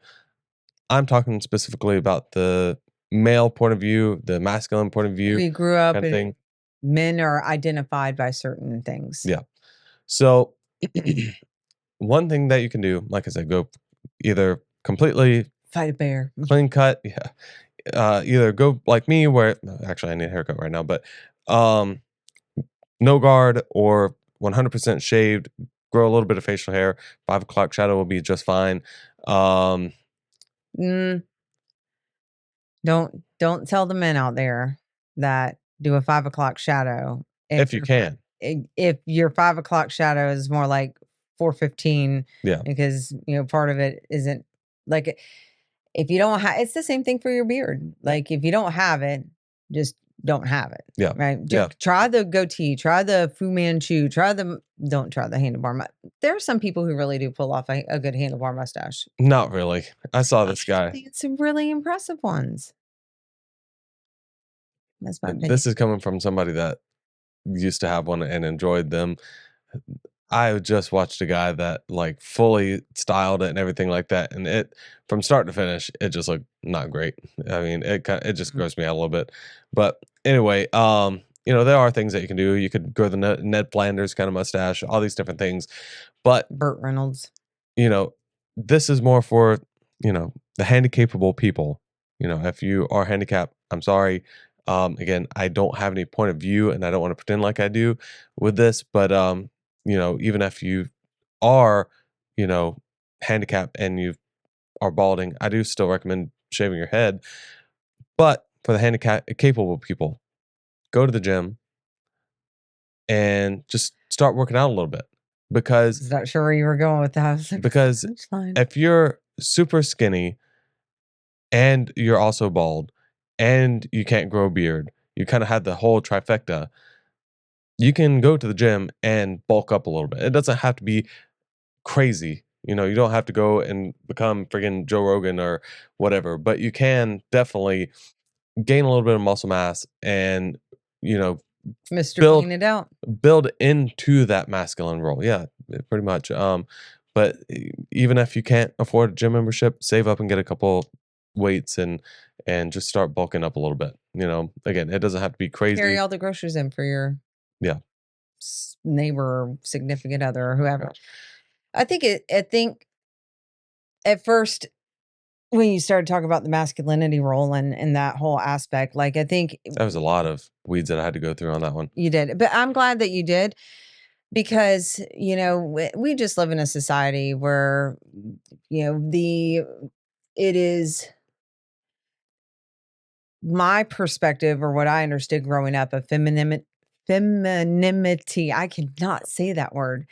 I'm talking specifically about the male point of view, the masculine point of view We grew up kind of and thing. men are identified by certain things. Yeah. So one thing that you can do, like I said, go either completely Fight a bear. clean cut, yeah. Either go like me where actually I need a haircut right now, but um no guard, or 100% shaved, grow a little bit of facial hair, 5 o'clock shadow will be just fine. Um, Mm, don't tell the men out there that do a 5 o'clock shadow if you can. if your 5 o'clock shadow is more like 4:15 Yeah. because part of it isn't like if you don't have it's the same thing for your beard. Like if you don't have it, just don't have it. Yeah. Right. Yeah. Try the goatee, try the Fu Manchu, don't try the handlebar. There are some people who really do pull off a good handlebar mustache. Not really. I saw this I've guy. seen some really impressive ones. That's my opinion. This is coming from somebody that used to have one and enjoyed them. I just watched a guy that like fully styled it and everything like that, and it from start to finish, it just looked not great. I mean, it just Mhm. grossed me out a little bit. But anyway, there are things that you can do. You could grow the Ned Flanders kind of mustache, all these different things. But Burt Reynolds. you know, this is more for, the handicapable people. If you are handicapped, I'm sorry. Again, I don't have any point of view and I don't want to pretend like I do with this, but even if you are, you know, handicapped and you are balding, I do still recommend shaving your head. But for the handicap capable people, go to the gym and just start working out a little bit because Was not sure where you were going with that. I was like, "What's because the punchline?" if you're super skinny and you're also bald and you can't grow a beard, you kind of have the whole trifecta. You can go to the gym and bulk up a little bit. It doesn't have to be crazy. You don't have to go and become friggin' Joe Rogan or whatever, but you can definitely gain a little bit of muscle mass and, you know, Mr. build Clean It Out. build into that masculine role. Yeah, pretty much. But even if you can't afford a gym membership, save up and get a couple weights and just start bulking up a little bit. Again, it doesn't have to be Carry crazy. all the groceries in for your Yeah. neighbor or significant other or whoever. Yeah. I think at first when you started talking about the masculinity role and that whole aspect, like I think That was a lot of weeds that I had to go through on that one. you did, but I'm glad that you did because we just live in a society where the it is my perspective or what I understood growing up of femininity. I cannot say that word.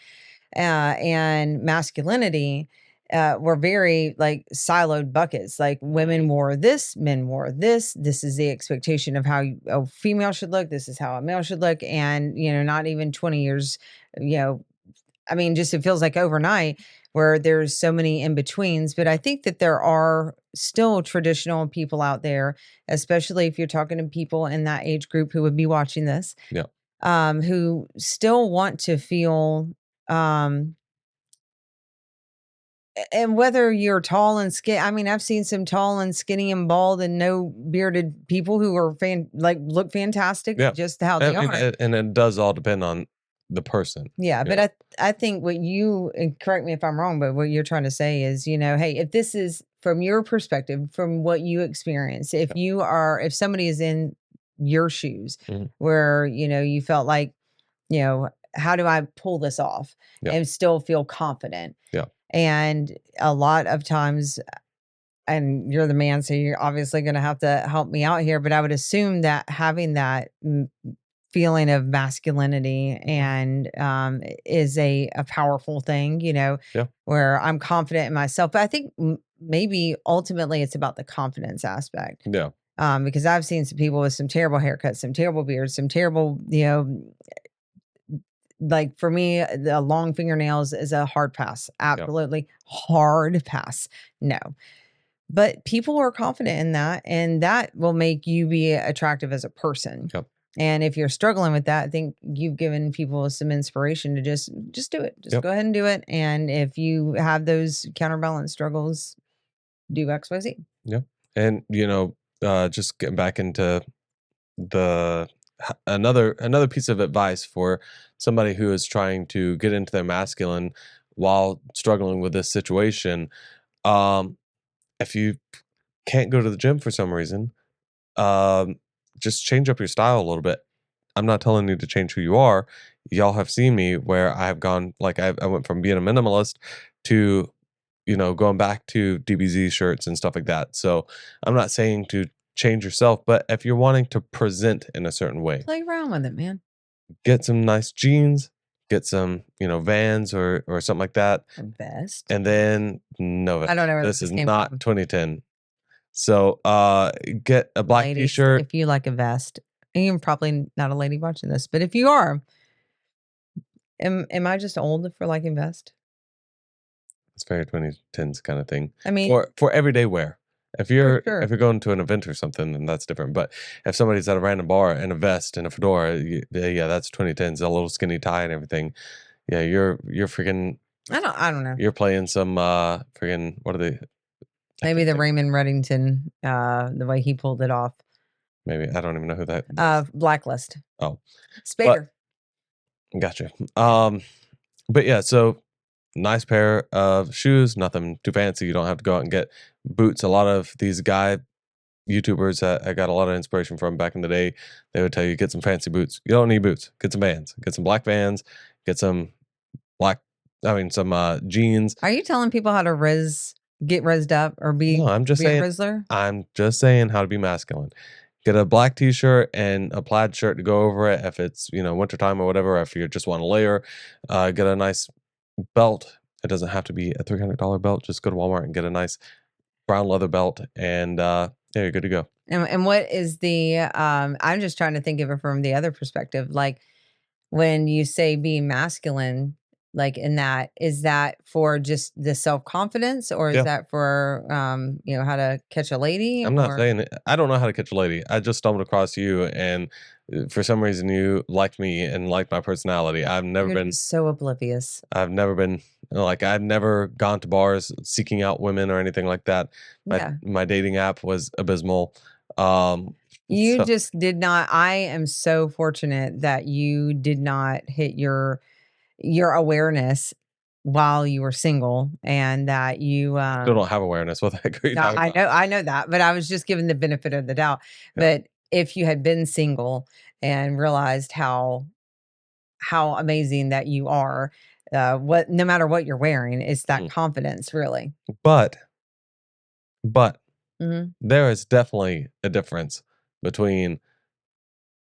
And masculinity were very like siloed buckets. Like women wore this, men wore this. This is the expectation of how a female should look. This is how a male should look. And, not even 20 years, you know, I mean, just it feels like overnight where there's so many in betweens. But I think that there are still traditional people out there, especially if you're talking to people in that age group who would be watching this, Yeah. who still want to feel um and whether you're tall and skinny, I mean, I've seen some tall and skinny and bald and no bearded people who are look fantastic Yeah. just how they And, and, are. and and it does all depend on the person. Yeah, You but know? I think what you and correct me if I'm wrong, but what you're trying to say is, hey, if this is from your perspective, from what you experience, if somebody is in your shoes Mhm. where, you felt like, how do I pull this off Yeah. and still feel confident? Yeah. And a lot of times, and you're the man, so you're obviously going to have to help me out here, but I would assume that having that feeling of masculinity and is a powerful thing, Yeah. where I'm confident in myself. But I think maybe ultimately it's about the confidence aspect. Yeah. Because I've seen some people with some terrible haircuts, some terrible beards, some terrible, like for me, the long fingernails is a hard pass. Yeah. Absolutely hard pass. No. But people are confident in that, and that will make you be attractive as a person. Yep. And if you're struggling with that, I think you've given people some inspiration to just do it. Just Yep. go ahead and do it. And if you have those counterbalance struggles, do XYZ. Yeah. And just getting back into the another piece of advice for somebody who is trying to get into their masculine while struggling with this situation. Um, if you can't go to the gym for some reason, um, just change up your style a little bit. I'm not telling you to change who you are. Y'all have seen me where I have gone like I went from being a minimalist to going back to DBZ shirts and stuff like that. So I'm not saying to change yourself, but if you're wanting to present in a certain way, Play around with it, man. get some nice jeans, get some, Vans or something like that. A vest. And then no I don't vest. know where This this is came not from. 2010. So get a black Ladies, t-shirt. if you like a vest, and you're probably not a lady watching this, but if you are, am I just old for liking vest? It's very 2010s kind of thing I mean, for everyday wear. If for you're sure. if you're going to an event or something, then that's different. But if somebody's at a random bar in a vest and a fedora, yeah, that's 2010s. A little skinny tie and everything. Yeah, you're freaking I don't know. you're playing some freaking what are they? I Maybe can't the think. Raymond Reddington, the way he pulled it off. Maybe I don't even know who that is. Blacklist. Oh, but Spader. gotcha. But yeah, so nice pair of shoes, nothing too fancy. You don't have to go out and get boots. A lot of these guy YouTubers that I got a lot of inspiration from back in the day, they would tell you get some fancy boots. You don't need boots. Get some Vans. Get some black Vans. Get some black. I mean, some jeans. Are you telling people how to get rizzed up or No, I'm just be a saying. Rizzler? I'm just saying how to be masculine. Get a black T-shirt and a plaid shirt to go over it if it's wintertime or whatever. If you just want to layer, get a nice belt. It doesn't have to be a $300 belt. Just go to Walmart and get a nice brown leather belt, and yeah, you're good to go. And what is the I'm just trying to think of it from the other perspective. Like when you say being masculine, like in that, is that for just the self-confidence or is Yeah, that for how to catch a lady I'm not or saying it. I don't know how to catch a lady. I just stumbled across you, and for some reason, you liked me and liked my personality. you're just so oblivious. I've never been like I've never gone to bars seeking out women or anything like that. Yeah. My dating app was abysmal. Um, You so just did not. I am so fortunate that you did not hit your awareness while you were single and that you still don't have awareness. What the heck are you no, talking about? I know that, but I was just given the benefit of the doubt. Yeah. But if you had been single and realized how amazing that you are, what no matter what you're wearing, it's that Mm. confidence really. But but Mhm. there is definitely a difference between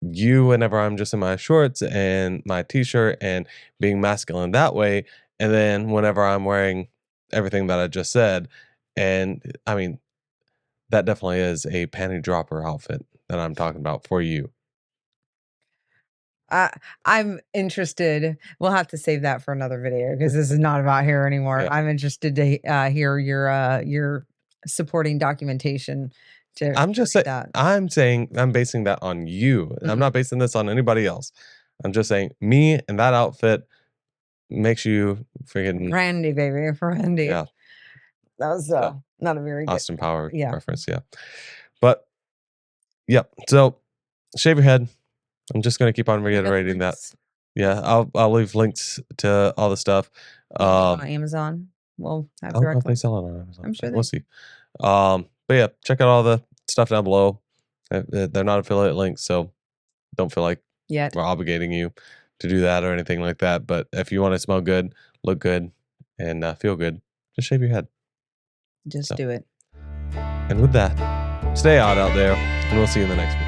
you whenever I'm just in my shorts and my t-shirt and being masculine that way, and then whenever I'm wearing everything that I just said, and I mean that definitely is a panty dropper outfit that I'm talking about for you. I I'm interested. We'll have to save that for another video because this is not about hair anymore. Yeah. I'm interested to hear your supporting documentation to I'm just read saying that. I'm basing that on you. I'm Mhm. not basing this on anybody else. I'm just saying me and that outfit makes you freaking Randy, baby, Randy. yeah. That was So not a very good. Austin Power Yeah, reference, yeah. But yep. So shave your head. I'm just gonna keep on I got the reiterating that. links. Yeah, I'll leave links to all the stuff. You can get it on Um, Amazon. We'll have I don't know if direct they link. sell it on Amazon, I'm but sure we'll they. see. But yeah, check out all the stuff down below. They're not affiliate links, so don't feel like Yet. we're obligating you to do that or anything like that. But if you want to smell good, look good, and feel good, just shave your head. Just So, do it. and with that, stay out there, and we'll see you in the next video.